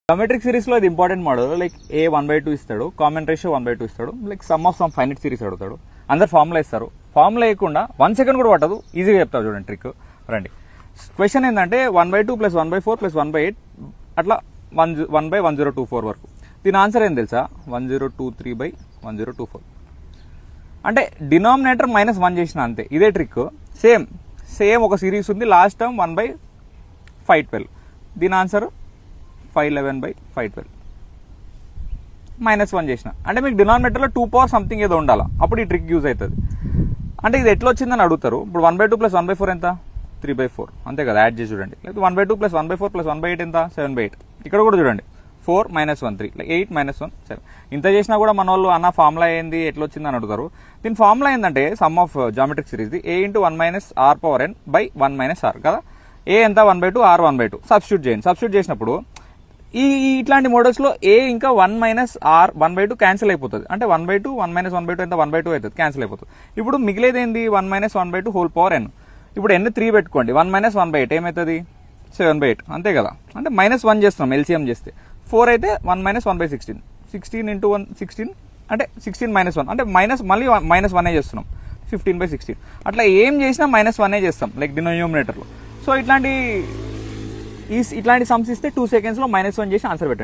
Geometric series లో ఇది important model like ఏ 1/2 ఇస్తాడు, కామన్ రేషియో 1/2 ఇస్తాడు, like some of some finite series అడుగుతాడు. అందరు ఫార్ములా ఇస్తారు. ఫార్ములా వేయకుండా 1 సెకండ్ కూడా పట్టదు, ఈజీగా చెప్తారు చూడండి ట్రిక్. రండి, క్వశ్చన్ ఏంటంటే 1/2 + 1/4 + 1/8 అట్లా 1/1024 వరకు. దీని ఆన్సర్ ఏం తెలుసా? 1023/1024. అంటే డినామినేటర్ -1 చేసిన అంతే. ఇదే ట్రిక్. సేమ్ ఒక సిరీస్ ఉంది, లాస్ట్ టర్మ్ 1/512. దీని ఆన్సర్ 511/512 -1 చేసిన. అంటే మీకు డినామినేటర్లో 2 పవర్ సంథింగ్ ఏదో ఉండాలా, అప్పుడు ఈ ట్రిక్ యూజ్ అవుతుంది. అంటే ఇది ఎట్లా వచ్చిందని అడుగుతారు. ఇప్పుడు 1/2 + 1/4 ఎంత? 3/4 అంతే కదా, యాడ్ చేసి చూడండి. లేదా 1/2 + 1/4 + 1/8 ఎంత? 7/8. ఇక్కడ కూడా చూడండి, 4 - 1 3, 8 - 1 7. ఇంత చేసినా కూడా మన వాళ్ళు అన్న ఫార్ములా ఏంది, ఎట్లా వచ్చిందని అడుగుతారు. దీని ఫార్ములా ఏంటంటే some of geometric series A × 1 - r⁻n/1 - r కదా. A ఎంత? 1/2, r 1/2. సబ్స్టిట్యూట్ చేయండి. సబ్స్టిట్యూట్ చేసినప్పుడు ఇట్లాంటి మోడల్స్ లో A ఇంకా 1 - r 1/2 క్యాన్సిల్ అయిపోతుంది. అంటే 1/2 1 - 1/2 ఎంత? 1/2 అవుతుంది, క్యాన్సిల్ అయిపోతుంది. ఇప్పుడు మిగిలేది ఏంది? 1 - 1/2 హోల్ పవర్ n. ఇప్పుడు n 3 పెట్టుకోండి. 1 - 1/8 ఏమవుతుంది? 7/8 అంతే కదా. అంటే -1 చేస్తున్నాం ఎల్సిఎం చేస్తే. 4 అయితే 1 - 1/16. 16 × 1 16 అంటే 16 - 1 అంటే మళ్ళీ -1 చేస్తున్నాం. 15/16. అట్లా ఏం చేసినా -1 చేస్తాం లైక్ డినోమినేటర్ లో. సో ఇట్లాంటి సమ్స్ ఇస్తే 2 సెకండ్స్ లో -1 చేసి ఆన్సర్ పెట్టండి.